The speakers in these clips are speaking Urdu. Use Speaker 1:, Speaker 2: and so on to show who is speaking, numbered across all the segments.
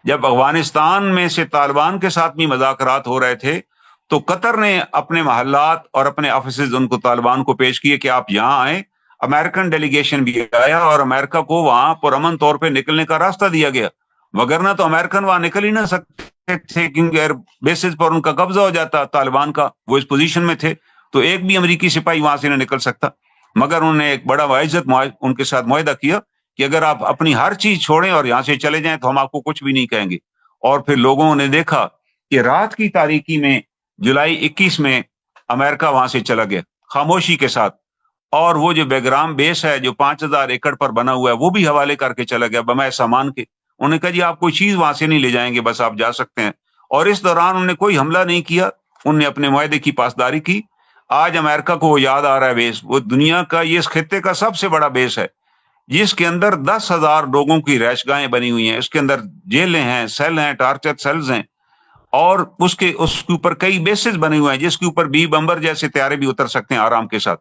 Speaker 1: جب افغانستان میں سے طالبان کے ساتھ بھی مذاکرات ہو رہے تھے تو قطر نے اپنے محلات اور اپنے آفیسز ان کو طالبان کو پیش کیے کہ آپ یہاں آئیں. امریکن ڈیلیگیشن بھی آیا اور امریکہ کو وہاں پرامن طور پہ نکلنے کا راستہ دیا گیا، وگرنہ تو امریکن وہاں نکل ہی نہ سکتے تھے کیونکہ ایئر بیسز پر ان کا قبضہ ہو جاتا طالبان کا، وہ اس پوزیشن میں تھے تو ایک بھی امریکی سپاہی وہاں سے نہ نکل سکتا. مگر انہوں نے ایک بڑا واعظت ان کے ساتھ معاہدہ کیا کہ اگر آپ اپنی ہر چیز چھوڑیں اور یہاں سے چلے جائیں تو ہم آپ کو کچھ بھی نہیں کہیں گے. اور پھر لوگوں نے دیکھا کہ رات کی تاریکی میں جولائی 21 میں امریکہ وہاں سے چلا گیا خاموشی کے ساتھ، اور وہ جو بیگرام بیس ہے جو 5,000 ایکڑ پر بنا ہوا ہے وہ بھی حوالے کر کے چلا گیا بمائے سامان کے. انہوں نے کہا جی آپ کوئی چیز وہاں سے نہیں لے جائیں گے، بس آپ جا سکتے ہیں. اور اس دوران انہوں نے کوئی حملہ نہیں کیا، انہوں نے اپنے معاہدے کی پاسداری کی. آج امریکہ کو وہ یاد آ رہا ہے بیس، وہ دنیا کا یہ اس خطے کا سب سے بڑا بیس ہے جس کے اندر 10,000 لوگوں کی رہائش گاہیں بنی ہوئی ہیں. اس کے اندر جیلیں ہیں، سیل ہیں، ٹارچر سیلز ہیں، اور اس کے اوپر کئی بیسز بنے ہوئے ہیں جس کے اوپر بی بمبر جیسے طیارے بھی اتر سکتے ہیں آرام کے ساتھ.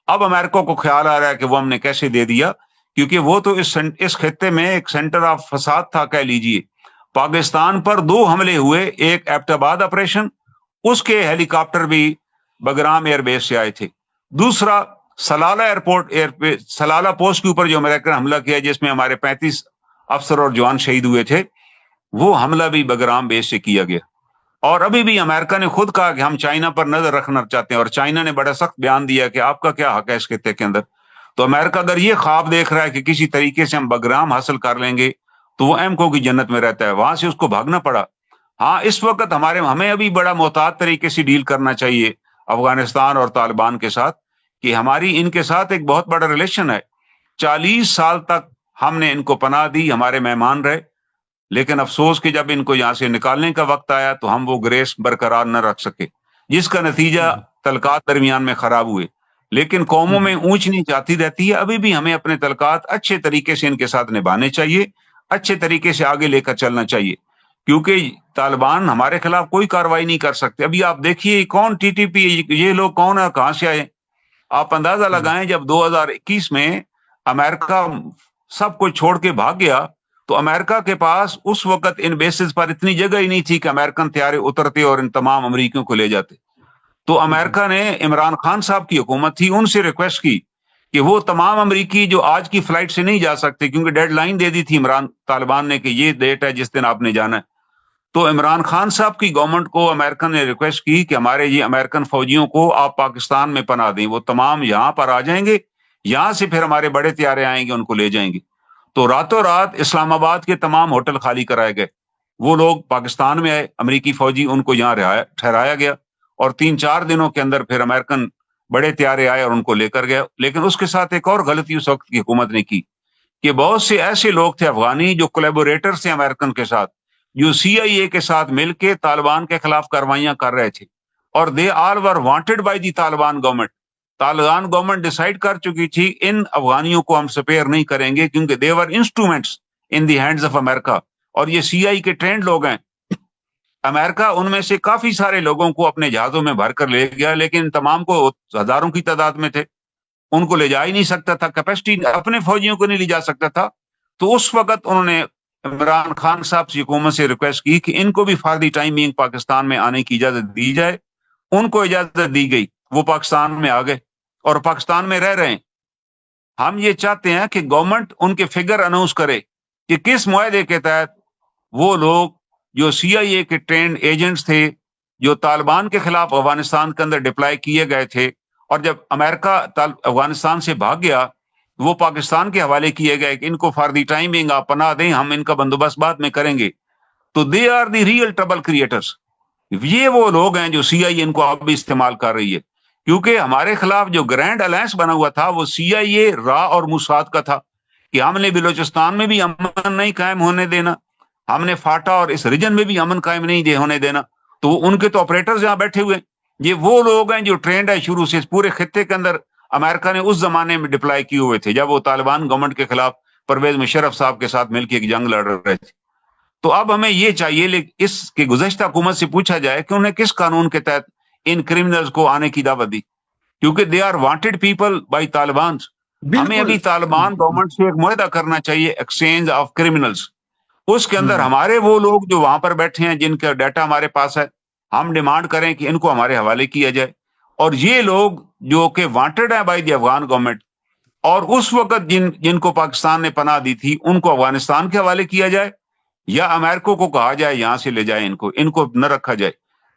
Speaker 1: اب امریکہ کو خیال آ رہا ہے کہ وہ ہم نے کیسے دے دیا، کیونکہ وہ تو اس خطے میں ایک سینٹر آف فساد تھا کہہ لیجئے. پاکستان پر 2 حملے ہوئے، ایک ایبٹ آباد آپریشن، اس کے ہیلی کاپٹر بھی بگرام ایئر بیس سے آئے تھے. دوسرا سلالہ ایئرپورٹ سلالہ پوسٹ کے اوپر جو امریکہ نے حملہ کیا جس میں ہمارے 35 افسر اور جوان شہید ہوئے تھے، وہ حملہ بھی بگرام بیس سے کیا گیا. اور ابھی بھی امریکہ نے خود کہا کہ ہم چائنا پر نظر رکھنا چاہتے ہیں، اور چائنا نے بڑا سخت بیان دیا کہ آپ کا کیا حق ہے اس خطے کے اندر. تو امریکہ اگر یہ خواب دیکھ رہا ہے کہ کسی طریقے سے ہم بگرام حاصل کر لیں گے تو وہ ایم کو کی جنت میں رہتا ہے، وہاں سے اس کو بھاگنا پڑا. ہاں اس وقت ہمیں ابھی بڑا محتاط طریقے سے ڈیل کرنا چاہیے افغانستان اور طالبان کے ساتھ، کہ ہماری ان کے ساتھ ایک بہت بڑا ریلیشن ہے. 40 سال تک ہم نے ان کو پناہ دی، ہمارے مہمان رہے، لیکن افسوس کہ جب ان کو یہاں سے نکالنے کا وقت آیا تو ہم وہ گریس برقرار نہ رکھ سکے، جس کا نتیجہ تعلقات درمیان میں خراب ہوئے. لیکن قوموں میں اونچ نیچ آتی رہتی ہے، ابھی بھی ہمیں اپنے تعلقات اچھے طریقے سے ان کے ساتھ نبھانے چاہیے، اچھے طریقے سے آگے لے کر چلنا چاہیے، کیونکہ طالبان ہمارے خلاف کوئی کاروائی نہیں کر سکتے. ابھی آپ دیکھیے کون ٹی ٹی پی، یہ لوگ کون ہے، کہاں سے آئے؟ آپ اندازہ لگائیں جب 2021 میں امریکہ سب کچھ چھوڑ کے بھاگ گیا تو امریکہ کے پاس اس وقت ان بیسز پر اتنی جگہ ہی نہیں تھی کہ امریکن طیارے اترتے اور ان تمام امریکیوں کو لے جاتے. تو امریکہ نے عمران خان صاحب کی حکومت تھی، ان سے ریکویسٹ کی کہ وہ تمام امریکی جو آج کی فلائٹ سے نہیں جا سکتے، کیونکہ ڈیڈ لائن دے دی تھی طالبان نے کہ یہ ڈیٹ ہے جس دن آپ نے جانا ہے. تو عمران خان صاحب کی گورنمنٹ کو امریکن نے ریکویسٹ کی کہ ہمارے یہ امریکن فوجیوں کو آپ پاکستان میں پناہ دیں، وہ تمام یہاں پر آ جائیں گے، یہاں سے پھر ہمارے بڑے طیارے آئیں گے ان کو لے جائیں گے. تو راتوں رات اسلام آباد کے تمام ہوٹل خالی کرائے گئے، وہ لوگ پاکستان میں آئے، امریکی فوجی ان کو یہاں ٹھہرایا گیا، اور 3-4 دنوں کے اندر پھر امریکن بڑے طیارے آئے اور ان کو لے کر گئے. لیکن اس کے ساتھ ایک اور غلطی اس وقت کی حکومت نے کی کہ بہت سے ایسے لوگ تھے افغانی جو کولیبوریٹر تھے امریکن کے ساتھ، جو سی آئی اے کے ساتھ مل کے طالبان کے خلاف کاروائیاں کر رہے تھے، اور they all were wanted by the Taliban government. Taliban government decide کر چکی تھی ان افغانیوں کو ہم سپیئر نہیں کریں گے کیونکہ they were instruments in the hands of America, اور یہ سی آئی کے ٹرینڈ لوگ ہیں. امریکہ ان میں سے کافی سارے لوگوں کو اپنے جہازوں میں بھر کر لے گیا، لیکن تمام کو ہزاروں کی تعداد میں تھے، ان کو لے جا ہی نہیں سکتا تھا، کیپیسٹی اپنے فوجیوں کو نہیں لے جا سکتا تھا. تو اس وقت انہوں نے عمران خان صاحب کی حکومت سے ریکویسٹ کی کہ ان کو بھی for the time being Pakistan میں آنے کی اجازت دی جائے. ان کو اجازت دی گئی، وہ پاکستان میں آ گئے اور پاکستان میں رہ رہے ہیں. ہم یہ چاہتے ہیں کہ گورنمنٹ ان کے فگر اناؤنس کرے کہ کس معاہدے کے تحت وہ لوگ جو سی آئی اے کے ٹرینڈ ایجنٹس تھے، جو طالبان کے خلاف افغانستان کے اندر ڈپلائی کیے گئے تھے، اور جب امریکہ افغانستان سے بھاگ گیا وہ پاکستان کے حوالے کیے گئے کہ ان کو فار دی ٹائم بینگ آپ پناہ دیں، ہم ان کا بندوبست بعد میں کریں گے. تو they are the real trouble creators. یہ وہ لوگ ہیں جو سی آئی اے ان کو اب بھی استعمال کر رہی ہے، کیونکہ ہمارے خلاف جو گرینڈ الائنس بنا ہوا تھا وہ سی آئی اے، را اور موساد کا تھا کہ ہم نے بلوچستان میں بھی امن نہیں قائم ہونے دینا، ہم نے فاٹا اور اس ریجن میں بھی امن قائم نہیں ہونے دینا. تو ان کے تو آپریٹرز یہاں بیٹھے ہوئے، یہ وہ لوگ ہیں جو ٹرینڈ ہے شروع سے پورے خطے کے اندر. امریکہ نے اس زمانے میں ڈپلائی کیے ہوئے تھے جب وہ طالبان گورنمنٹ کے خلاف پرویز مشرف صاحب کے ساتھ مل کے ایک جنگ لڑ رہے تھے. تو اب ہمیں یہ چاہیے اس کی گزشتہ حکومت سے پوچھا جائے کہ انہیں کس قانون کے تحت ان کرمنلز کو آنے کی دعوت دی، کیونکہ they are wanted people by Taliban. ہمیں
Speaker 2: بالکل
Speaker 1: ابھی طالبان گورنمنٹ سے ایک معاہدہ کرنا چاہیے ایکسچینج آف کرمنلز. اس کے اندر ہمارے وہ لوگ جو وہاں پر بیٹھے ہیں جن کا ڈیٹا ہمارے پاس ہے، ہم ڈیمانڈ کریں کہ ان کو ہمارے حوالے کیا جائے، اور یہ لوگ جو کہ وانٹڈ ہیں بائی دی افغان گورنمنٹ، اور اس وقت جن کو پاکستان نے پناہ دی تھی ان کو افغانستان کے حوالے کیا جائے، یا امریکہ کو کہا جائے یہاں سے لے جائے، ان کو نہ رکھا جائے۔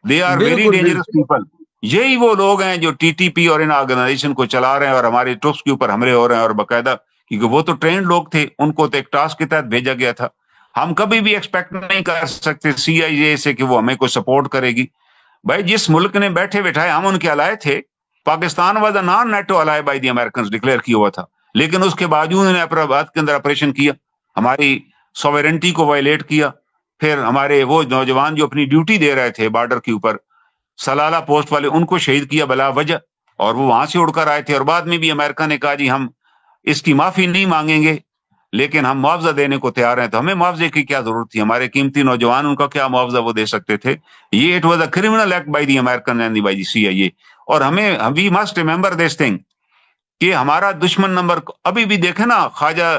Speaker 1: دے آر ویری
Speaker 2: بالکل
Speaker 1: ڈینجرس پیپل۔ یہی وہ لوگ ہیں جو ٹی ٹی پی اور ان آرگنائزیشن کو چلا رہے ہیں اور ہمارے ٹرپس کے اوپر حملے ہو رہے ہیں، اور باقاعدہ کیونکہ وہ تو ٹرینڈ لوگ تھے، ان کو تو ایک ٹاسک کے تحت بھیجا گیا تھا۔ ہم کبھی بھی ایکسپیکٹ نہیں کر سکتے سی آئی اے سے کہ وہ ہمیں کوئی سپورٹ کرے گی۔ بھائی جس ملک نے بیٹھے بٹھائے ہم ان کے allies تھے، Pakistan was a naan NATO ally by the Americans declare کیا ہوا تھا، لیکن اس کے باوجود انہوں نے اپنے بات کے اندر آپریشن کیا، ہماری سوورنٹی کو وائلیٹ کیا۔ پھر ہمارے وہ نوجوان جو اپنی ڈیوٹی دے رہے تھے بارڈر کے اوپر، سلالہ پوسٹ والے، ان کو شہید کیا بلا وجہ، اور وہ وہاں سے اڑ کر آئے تھے۔ اور بعد میں بھی امریکہ نے کہا جی ہم اس کی معافی نہیں مانگیں گے لیکن ہم معاوضہ دینے کو تیار ہیں۔ تو ہمیں معاوضے کی کیا ضرورت تھی؟ ہمارے قیمتی نوجوان، ان کا کیا معاوضہ وہ دے سکتے تھے؟ یہ it was a criminal act by the American and by the C I A. اور ہمیں we must remember this thing کہ ہمارا دشمن نمبر، ابھی بھی دیکھیں نا، خواجہ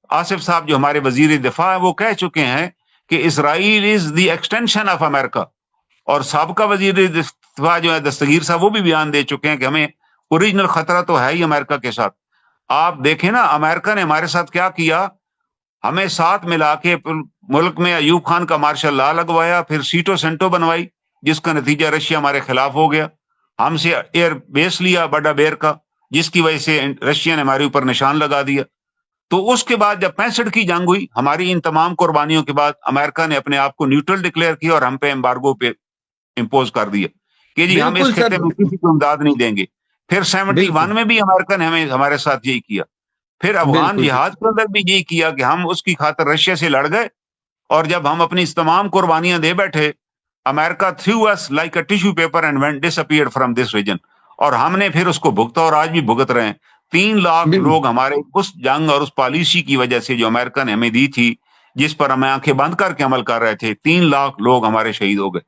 Speaker 1: آصف صاحب جو ہمارے وزیر دفاع ہیں وہ کہہ چکے ہیں کہ اسرائیل از دی ایکسٹینشن آف امریکہ، اور سابقہ وزیر دفاع جو ہے دستگیر صاحب وہ بھی بیان دے چکے ہیں کہ ہمیں اوریجنل خطرہ تو ہے ہی امریکہ کے ساتھ۔ آپ دیکھیں نا امریکہ نے ہمارے ساتھ کیا کیا، ہمیں ساتھ ملا کے ملک میں ایوب خان کا مارشل لا لگوایا، پھر سیٹو سینٹو بنوائی جس کا نتیجہ رشیا ہمارے خلاف ہو گیا، ہم سے ایئر بیس لیا بڑا بیر کا جس کی وجہ سے رشیا نے ہمارے اوپر نشان لگا دیا۔ تو اس کے بعد جب 65 کی جنگ ہوئی، ہماری ان تمام قربانیوں کے بعد امریکہ نے اپنے آپ کو نیوٹرل ڈکلیئر کیا اور ہم پہ ایمبارگو پہ امپوز کر دیا کہ جی ہم اس
Speaker 2: بالکل
Speaker 1: خطے
Speaker 2: سر،
Speaker 1: میں کسی کو امداد نہیں دیں گے۔ پھر 71
Speaker 2: بالکل
Speaker 1: میں بھی امریکہ نے ہمارے ساتھ یہی کیا۔ پھر افغان
Speaker 2: بالکل
Speaker 1: جہاد کے اندر بھی یہی کیا کہ ہم اس کی خاطر رشیا سے لڑ گئے، اور جب ہم اپنی تمام قربانیاں دے بیٹھے، America threw us like a tissue paper and went disappeared from this region, اور ہم نے پھر اس کو بھگتا اور آج بھی بھگت رہے ہیں۔ 3 لاکھ
Speaker 2: بالکل
Speaker 1: لوگ ہمارے اس جنگ اور اس پالیسی کی وجہ سے جو امریکہ نے ہمیں دی تھی، جس پر ہم آنکھیں بند کر کے عمل کر رہے تھے، 3 لاکھ لوگ ہمارے شہید ہو گئے۔